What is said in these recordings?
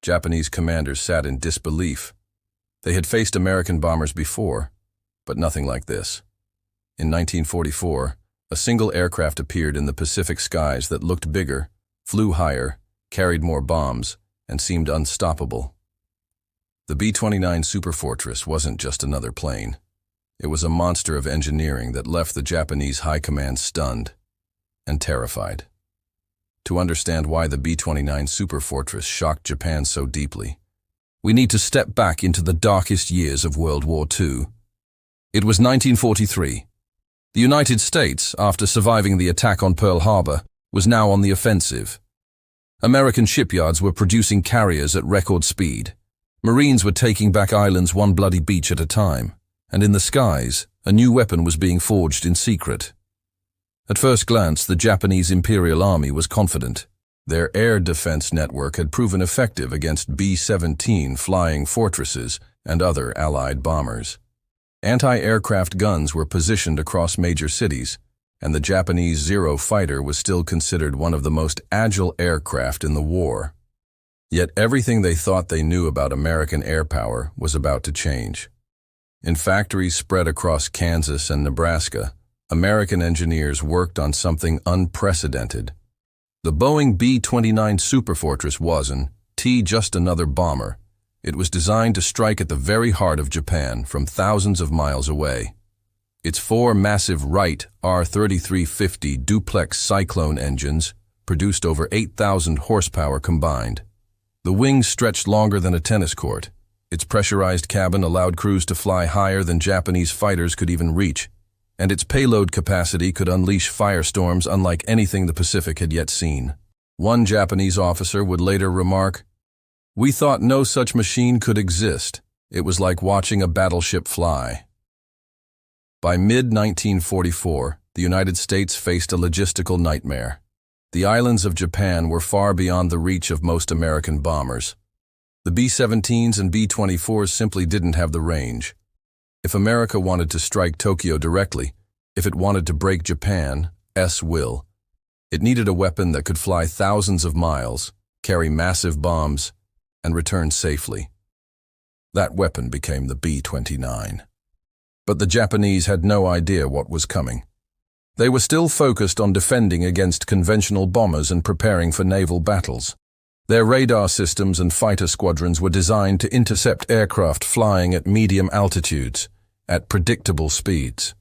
Japanese commanders sat in disbelief. They had faced American bombers before, but nothing like this. In 1944, a single aircraft appeared in the Pacific skies that looked bigger, flew higher, carried more bombs, and seemed unstoppable. The B-29 Superfortress wasn't just another plane. It was a monster of engineering that left the Japanese high command stunned and terrified. To understand why the B-29 Superfortress shocked Japan so deeply, we need to step back into the darkest years of World War II. It was 1943. The United States, after surviving the attack on Pearl Harbor, was now on the offensive. American shipyards were producing carriers at record speed. Marines were taking back islands one bloody beach at a time, and in the skies, a new weapon was being forged in secret. At first glance, the Japanese Imperial Army was confident. Their air defense network had proven effective against B-17 flying fortresses and other Allied bombers. Anti-aircraft guns were positioned across major cities, and the Japanese Zero fighter was still considered one of the most agile aircraft in the war. Yet everything they thought they knew about American air power was about to change. In factories spread across Kansas and Nebraska, American engineers worked on something unprecedented. The Boeing B-29 Superfortress wasn't just another bomber. It was designed to strike at the very heart of Japan from thousands of miles away. Its four massive Wright R-3350 duplex Cyclone engines produced over 8,000 horsepower combined. The wings stretched longer than a tennis court. Its pressurized cabin allowed crews to fly higher than Japanese fighters could even reach, and its payload capacity could unleash firestorms unlike anything the Pacific had yet seen. One Japanese officer would later remark, "We thought no such machine could exist. It was like watching a battleship fly." By mid-1944, the United States faced a logistical nightmare. The islands of Japan were far beyond the reach of most American bombers. The B-17s and B-24s simply didn't have the range. If America wanted to strike Tokyo directly, if it wanted to break Japan's will, it needed a weapon that could fly thousands of miles, carry massive bombs, and return safely. That weapon became the B-29. But the Japanese had no idea what was coming. They were still focused on defending against conventional bombers and preparing for naval battles. Their radar systems and fighter squadrons were designed to intercept aircraft flying at medium altitudes, at predictable speeds.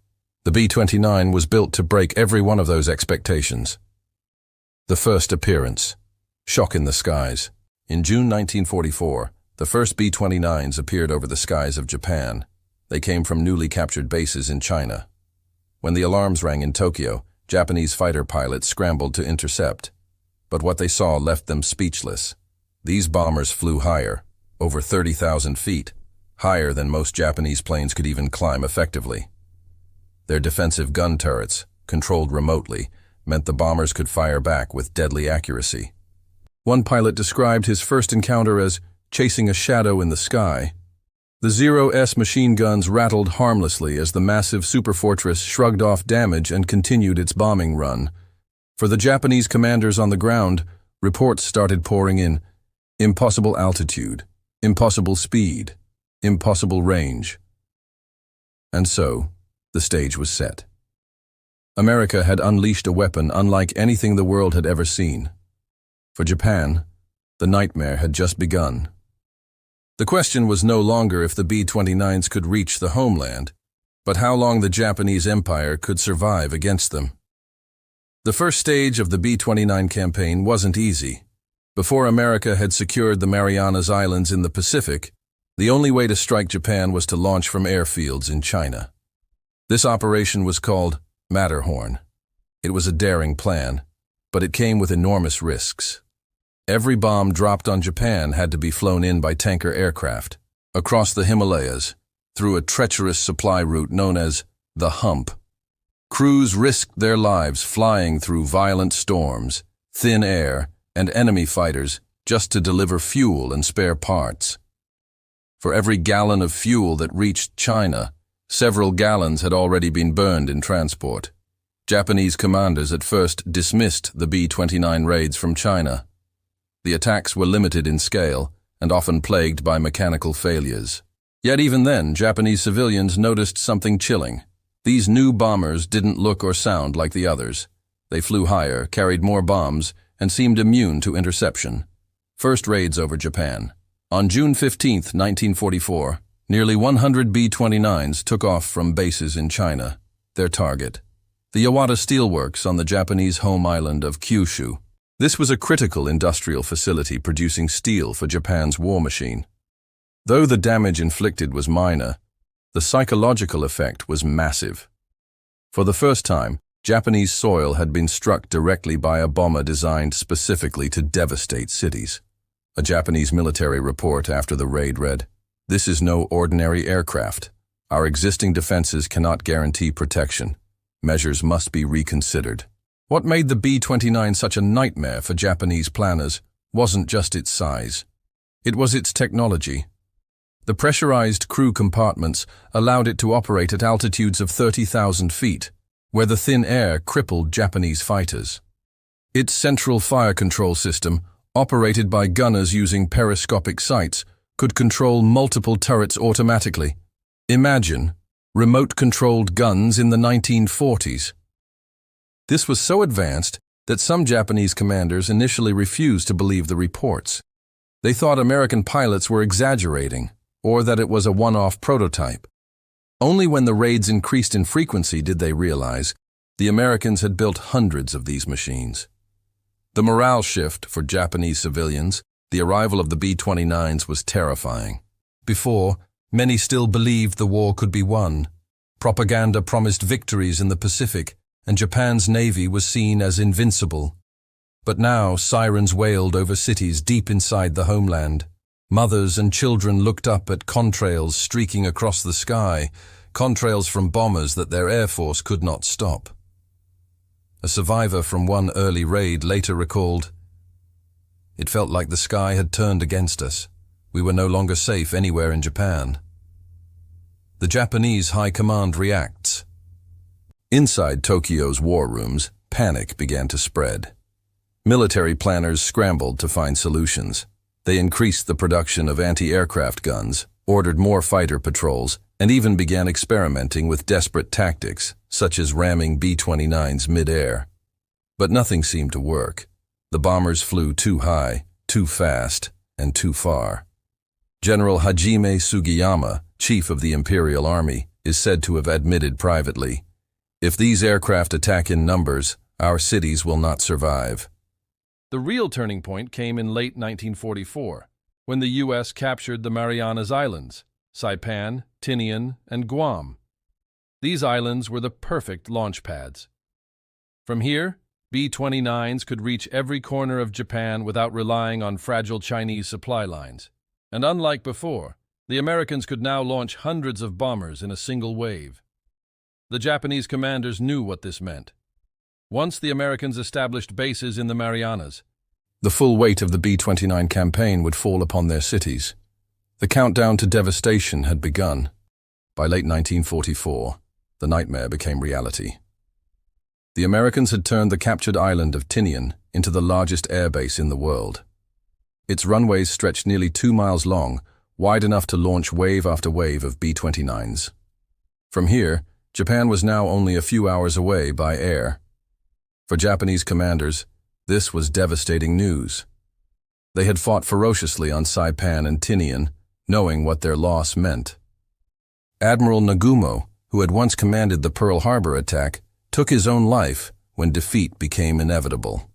The B-29 was built to break every one of those expectations. The first appearance. Shock in the skies. In June 1944, the first B-29s appeared over the skies of Japan. They came from newly captured bases in China. When the alarms rang in Tokyo, Japanese fighter pilots scrambled to intercept. But what they saw left them speechless. These bombers flew higher, over 30,000 feet, higher than most Japanese planes could even climb effectively. Their defensive gun turrets, controlled remotely, meant the bombers could fire back with deadly accuracy. One pilot described his first encounter as chasing a shadow in the sky. The Zero-S machine guns rattled harmlessly as the massive Superfortress shrugged off damage and continued its bombing run. For the Japanese commanders on the ground, reports started pouring in. Impossible altitude, impossible speed, impossible range. And so, the stage was set. America had unleashed a weapon unlike anything the world had ever seen. For Japan, the nightmare had just begun. The question was no longer if the B-29s could reach the homeland, but how long the Japanese Empire could survive against them. The first stage of the B-29 campaign wasn't easy. Before America had secured the Marianas Islands in the Pacific, the only way to strike Japan was to launch from airfields in China. This operation was called Matterhorn. It was a daring plan, but it came with enormous risks. Every bomb dropped on Japan had to be flown in by tanker aircraft, across the Himalayas, through a treacherous supply route known as the Hump. Crews risked their lives flying through violent storms, thin air, and enemy fighters just to deliver fuel and spare parts. For every gallon of fuel that reached China, several gallons had already been burned in transport. Japanese commanders at first dismissed the B-29 raids from China. The attacks were limited in scale, and often plagued by mechanical failures. Yet even then, Japanese civilians noticed something chilling. These new bombers didn't look or sound like the others. They flew higher, carried more bombs, and seemed immune to interception. First raids over Japan. On June 15, 1944, nearly 100 B-29s took off from bases in China. Their target: the Yawata Steelworks on the Japanese home island of Kyushu. This was a critical industrial facility producing steel for Japan's war machine. Though the damage inflicted was minor, the psychological effect was massive. For the first time, Japanese soil had been struck directly by a bomber designed specifically to devastate cities. A Japanese military report after the raid read, "This is no ordinary aircraft. Our existing defenses cannot guarantee protection. Measures must be reconsidered." What made the B-29 such a nightmare for Japanese planners wasn't just its size. It was its technology. The pressurized crew compartments allowed it to operate at altitudes of 30,000 feet, where the thin air crippled Japanese fighters. Its central fire control system, operated by gunners using periscopic sights, could control multiple turrets automatically. Imagine remote-controlled guns in the 1940s. This was so advanced that some Japanese commanders initially refused to believe the reports. They thought American pilots were exaggerating, or that it was a one-off prototype. Only when the raids increased in frequency did they realize the Americans had built hundreds of these machines. The morale shift for Japanese civilians, the arrival of the B-29s, was terrifying. Before, many still believed the war could be won. Propaganda promised victories in the Pacific, and Japan's navy was seen as invincible. But now sirens wailed over cities deep inside the homeland. Mothers and children looked up at contrails streaking across the sky, contrails from bombers that their air force could not stop. A survivor from one early raid later recalled, "It felt like the sky had turned against us. We were no longer safe anywhere in Japan." The Japanese High Command reacts. Inside Tokyo's war rooms, panic began to spread. Military planners scrambled to find solutions. They increased the production of anti-aircraft guns, ordered more fighter patrols, and even began experimenting with desperate tactics, such as ramming B-29s mid-air. But nothing seemed to work. The bombers flew too high, too fast, and too far. General Hajime Sugiyama, chief of the Imperial Army, is said to have admitted privately, "If these aircraft attack in numbers, our cities will not survive." The real turning point came in late 1944, when the U.S. captured the Marianas Islands, Saipan, Tinian, and Guam. These islands were the perfect launch pads. From here, B-29s could reach every corner of Japan without relying on fragile Chinese supply lines. And unlike before, the Americans could now launch hundreds of bombers in a single wave. The Japanese commanders knew what this meant. Once the Americans established bases in the Marianas, the full weight of the B-29 campaign would fall upon their cities. The countdown to devastation had begun. By late 1944, the nightmare became reality. The Americans had turned the captured island of Tinian into the largest airbase in the world. Its runways stretched nearly 2 miles long, wide enough to launch wave after wave of B-29s. From here, Japan was now only a few hours away by air. For Japanese commanders, this was devastating news. They had fought ferociously on Saipan and Tinian, knowing what their loss meant. Admiral Nagumo, who had once commanded the Pearl Harbor attack, took his own life when defeat became inevitable.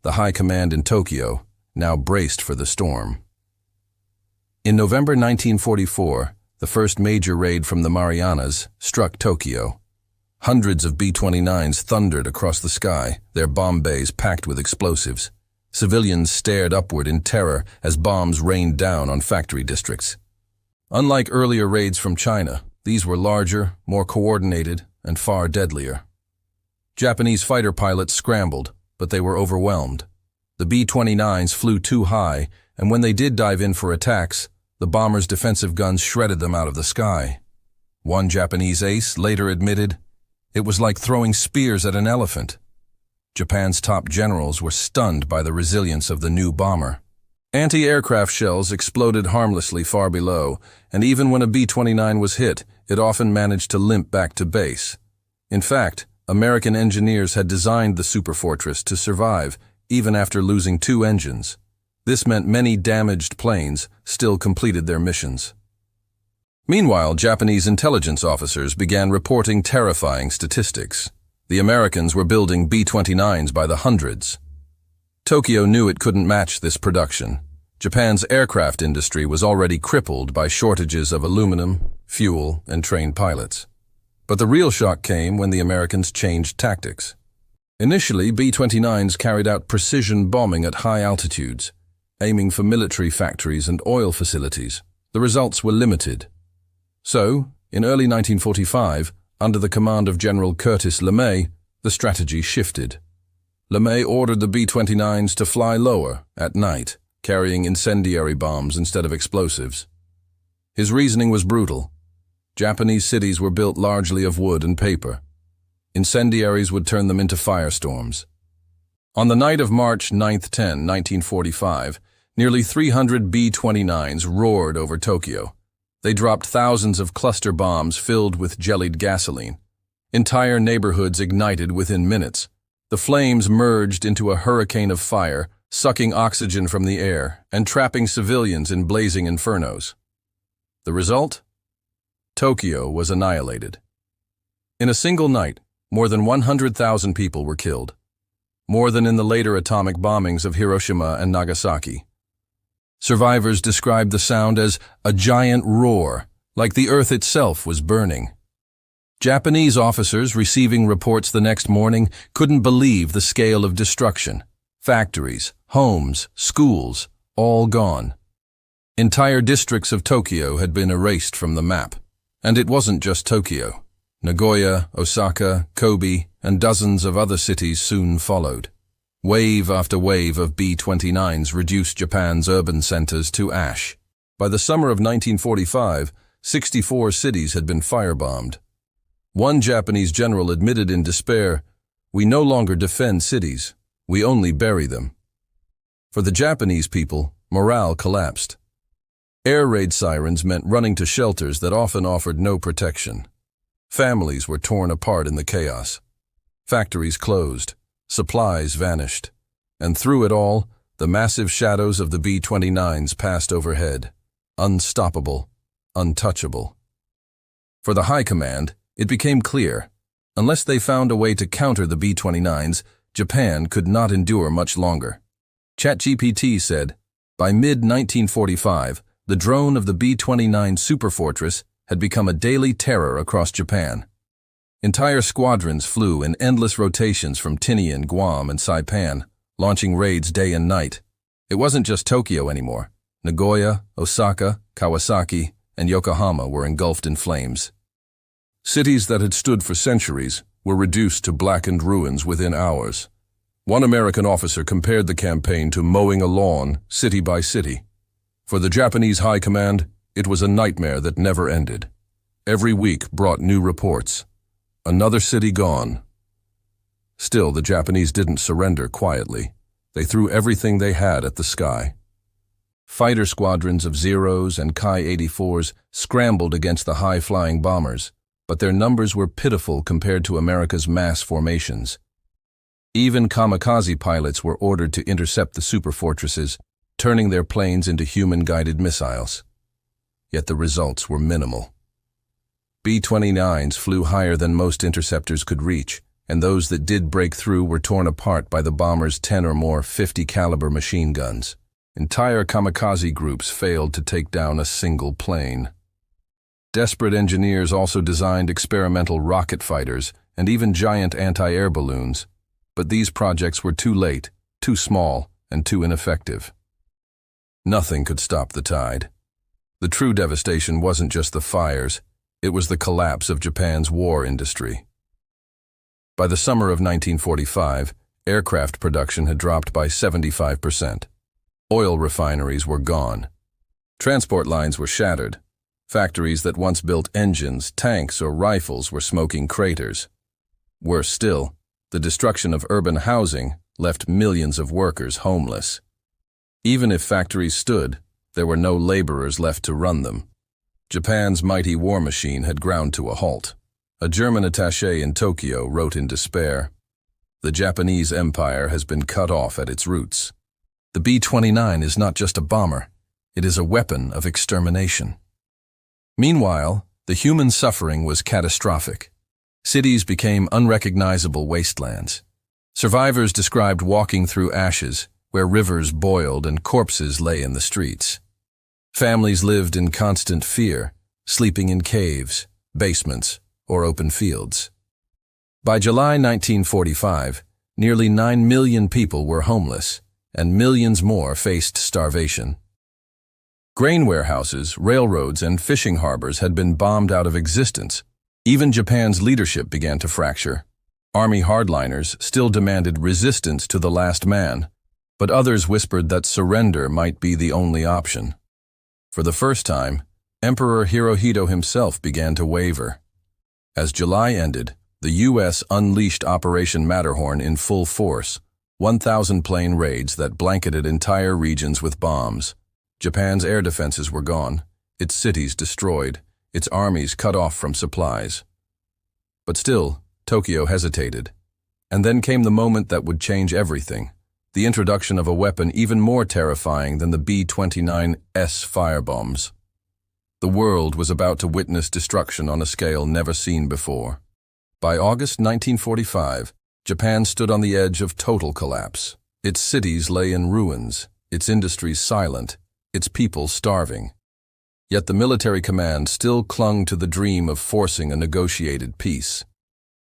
The high command in Tokyo now braced for the storm. In November 1944, the first major raid from the Marianas struck Tokyo. Hundreds of B-29s thundered across the sky, their bomb bays packed with explosives. Civilians stared upward in terror as bombs rained down on factory districts. Unlike earlier raids from China, these were larger, more coordinated, and far deadlier. Japanese fighter pilots scrambled, but they were overwhelmed. The B-29s flew too high, and when they did dive in for attacks, the bombers' defensive guns shredded them out of the sky. One Japanese ace later admitted, "It was like throwing spears at an elephant." Japan's top generals were stunned by the resilience of the new bomber. Anti-aircraft shells exploded harmlessly far below, and even when a B-29 was hit, it often managed to limp back to base. In fact, American engineers had designed the Superfortress to survive, even after losing 2 engines. This meant many damaged planes still completed their missions. Meanwhile, Japanese intelligence officers began reporting terrifying statistics. The Americans were building B-29s by the hundreds. Tokyo knew it couldn't match this production. Japan's aircraft industry was already crippled by shortages of aluminum, fuel, and trained pilots. But the real shock came when the Americans changed tactics. Initially, B-29s carried out precision bombing at high altitudes, aiming for military factories and oil facilities. The results were limited. So, in early 1945, under the command of General Curtis LeMay, the strategy shifted. LeMay ordered the B-29s to fly lower, at night, carrying incendiary bombs instead of explosives. His reasoning was brutal. Japanese cities were built largely of wood and paper. Incendiaries would turn them into firestorms. On the night of March 9–10, 1945, nearly 300 B-29s roared over Tokyo. They dropped thousands of cluster bombs filled with jellied gasoline. Entire neighborhoods ignited within minutes. The flames merged into a hurricane of fire, sucking oxygen from the air and trapping civilians in blazing infernos. The result? Tokyo was annihilated. In a single night, more than 100,000 people were killed. More than in the later atomic bombings of Hiroshima and Nagasaki. Survivors described the sound as a giant roar, like the earth itself was burning. Japanese officers receiving reports the next morning couldn't believe the scale of destruction. Factories, homes, schools, all gone. Entire districts of Tokyo had been erased from the map. And it wasn't just Tokyo. Nagoya, Osaka, Kobe, and dozens of other cities soon followed. Wave after wave of B-29s reduced Japan's urban centers to ash. By the summer of 1945, 64 cities had been firebombed. One Japanese general admitted in despair, "We no longer defend cities, we only bury them." For the Japanese people, morale collapsed. Air raid sirens meant running to shelters that often offered no protection. Families were torn apart in the chaos. Factories closed, supplies vanished, and through it all, the massive shadows of the B-29s passed overhead, unstoppable, untouchable. For the High Command, it became clear, unless they found a way to counter the B-29s, Japan could not endure much longer. ChatGPT said, by mid-1945, the drone of the B-29 Superfortress had become a daily terror across Japan. Entire squadrons flew in endless rotations from Tinian, Guam, and Saipan, launching raids day and night. It wasn't just Tokyo anymore. Nagoya, Osaka, Kawasaki, and Yokohama were engulfed in flames. Cities that had stood for centuries were reduced to blackened ruins within hours. One American officer compared the campaign to mowing a lawn, city by city. For the Japanese High Command, it was a nightmare that never ended. Every week brought new reports. Another city gone. Still, the Japanese didn't surrender quietly. They threw everything they had at the sky. Fighter squadrons of Zeros and Ki-84s scrambled against the high-flying bombers, but their numbers were pitiful compared to America's mass formations. Even kamikaze pilots were ordered to intercept the superfortresses, turning their planes into human-guided missiles. Yet the results were minimal. B-29s flew higher than most interceptors could reach, and those that did break through were torn apart by the bombers' 10 or more 50-caliber machine guns. Entire kamikaze groups failed to take down a single plane. Desperate engineers also designed experimental rocket fighters and even giant anti-air balloons, but these projects were too late, too small, and too ineffective. Nothing could stop the tide. The true devastation wasn't just the fires, it was the collapse of Japan's war industry. By the summer of 1945, aircraft production had dropped by 75%. Oil refineries were gone. Transport lines were shattered. Factories that once built engines, tanks, or rifles were smoking craters. Worse still, the destruction of urban housing left millions of workers homeless. Even if factories stood, there were no laborers left to run them. Japan's mighty war machine had ground to a halt. A German attaché in Tokyo wrote in despair, "The Japanese empire has been cut off at its roots. The B-29 is not just a bomber, it is a weapon of extermination." Meanwhile, the human suffering was catastrophic. Cities became unrecognizable wastelands. Survivors described walking through ashes, where rivers boiled and corpses lay in the streets. Families lived in constant fear, sleeping in caves, basements, or open fields. By July 1945, nearly 9 million people were homeless, and millions more faced starvation. Grain warehouses, railroads, and fishing harbors had been bombed out of existence. Even Japan's leadership began to fracture. Army hardliners still demanded resistance to the last man, but others whispered that surrender might be the only option. For the first time, Emperor Hirohito himself began to waver. As July ended, the U.S. unleashed Operation Matterhorn in full force, 1,000 plane raids that blanketed entire regions with bombs. Japan's air defenses were gone, its cities destroyed, its armies cut off from supplies. But still, Tokyo hesitated. And then came the moment that would change everything, the introduction of a weapon even more terrifying than the B-29's firebombs. The world was about to witness destruction on a scale never seen before. By August 1945, Japan stood on the edge of total collapse. Its cities lay in ruins, its industries silent, its people starving. Yet the military command still clung to the dream of forcing a negotiated peace.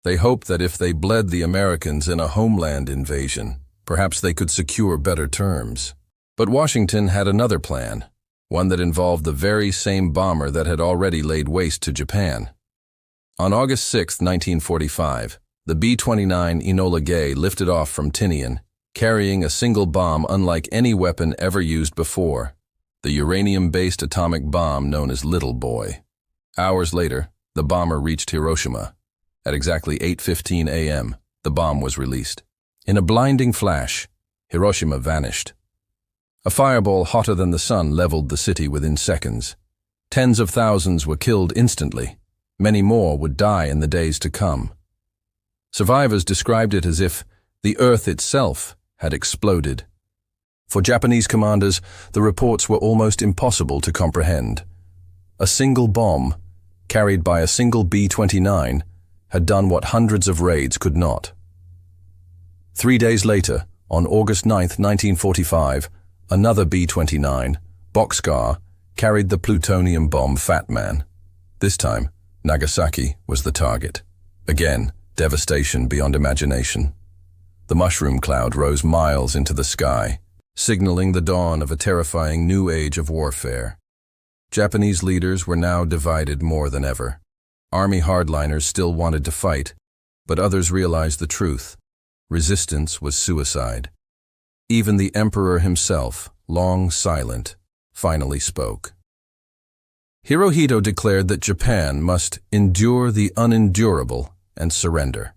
They hoped that if they bled the Americans in a homeland invasion, perhaps they could secure better terms. But Washington had another plan, one that involved the very same bomber that had already laid waste to Japan. On August 6, 1945, the B-29 Enola Gay lifted off from Tinian, carrying a single bomb unlike any weapon ever used before, the uranium-based atomic bomb known as Little Boy. Hours later, the bomber reached Hiroshima. At exactly 8:15 a.m., the bomb was released. In a blinding flash, Hiroshima vanished. A fireball hotter than the sun leveled the city within seconds. Tens of thousands were killed instantly. Many more would die in the days to come. Survivors described it as if the earth itself had exploded. For Japanese commanders, the reports were almost impossible to comprehend. A single bomb, carried by a single B-29, had done what hundreds of raids could not. 3 days later, on August 9, 1945, another B-29, Boxcar, carried the plutonium bomb Fat Man. This time, Nagasaki was the target. Again, devastation beyond imagination. The mushroom cloud rose miles into the sky, signaling the dawn of a terrifying new age of warfare. Japanese leaders were now divided more than ever. Army hardliners still wanted to fight, but others realized the truth. Resistance was suicide. Even the emperor himself, long silent, finally spoke. Hirohito declared that Japan must endure the unendurable and surrender.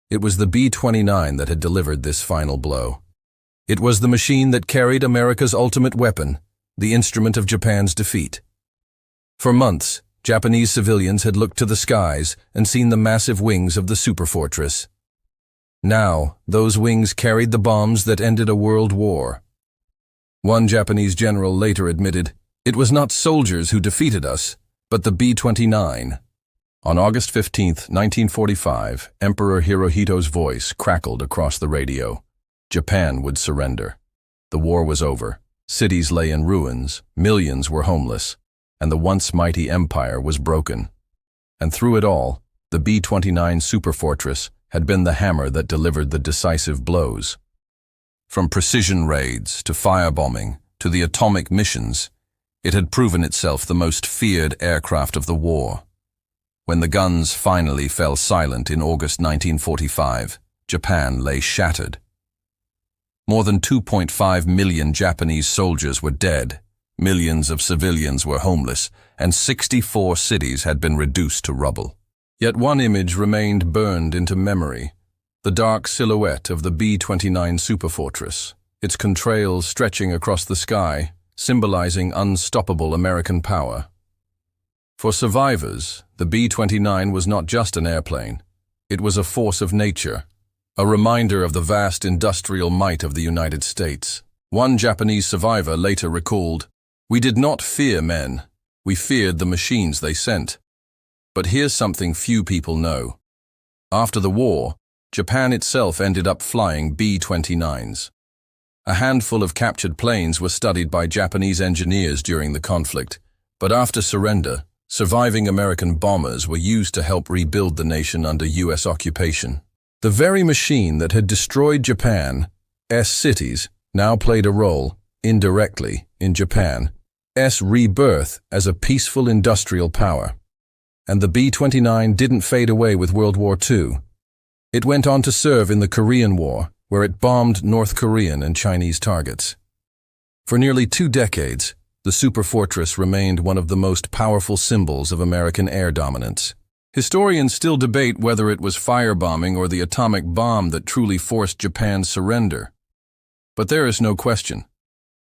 It was the B-29 that had delivered this final blow. It was the machine that carried America's ultimate weapon, the instrument of Japan's defeat. For months, Japanese civilians had looked to the skies and seen the massive wings of the Superfortress. Now, those wings carried the bombs that ended a world war. One Japanese general later admitted, "It was not soldiers who defeated us, but the B-29. On August 15, 1945, Emperor Hirohito's voice crackled across the radio. Japan would surrender. The war was over. Cities lay in ruins, millions were homeless, and the once mighty empire was broken. And through it all, the B-29 Superfortress had been the hammer that delivered the decisive blows. From precision raids to firebombing to the atomic missions, it had proven itself the most feared aircraft of the war. When the guns finally fell silent in August 1945, Japan lay shattered. More than 2.5 million Japanese soldiers were dead, millions of civilians were homeless, and 64 cities had been reduced to rubble. Yet one image remained burned into memory, the dark silhouette of the B-29 Superfortress, its contrails stretching across the sky, symbolizing unstoppable American power. For survivors, the B-29 was not just an airplane. It was a force of nature, a reminder of the vast industrial might of the United States. One Japanese survivor later recalled, "We did not fear men, we feared the machines they sent." But here's something few people know. After the war, Japan itself ended up flying B-29s. A handful of captured planes were studied by Japanese engineers during the conflict, but after surrender, surviving American bombers were used to help rebuild the nation under U.S. occupation. The very machine that had destroyed Japan's cities now played a role, indirectly, in Japan's rebirth as a peaceful industrial power. And the B-29 didn't fade away with World War II. It went on to serve in the Korean War, where it bombed North Korean and Chinese targets. For nearly 2 decades, the Superfortress remained one of the most powerful symbols of American air dominance. Historians still debate whether it was firebombing or the atomic bomb that truly forced Japan's surrender. But there is no question.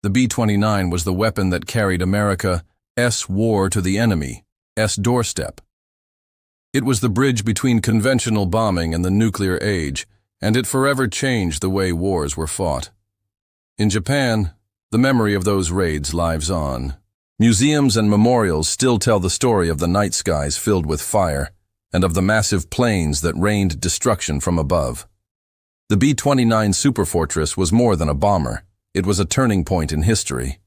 The B-29 was the weapon that carried America's war to the enemy's doorstep. It was the bridge between conventional bombing and the nuclear age, and it forever changed the way wars were fought. In Japan, the memory of those raids lives on. Museums and memorials still tell the story of the night skies filled with fire, and of the massive planes that rained destruction from above. The B-29 Superfortress was more than a bomber. It was a turning point in history.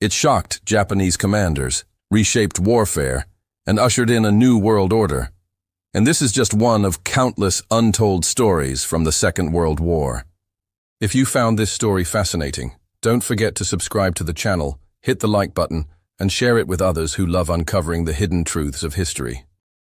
It shocked Japanese commanders, reshaped warfare, and ushered in a new world order. And this is just one of countless untold stories from the Second World War. If you found this story fascinating, don't forget to subscribe to the channel, hit the like button, and share it with others who love uncovering the hidden truths of history.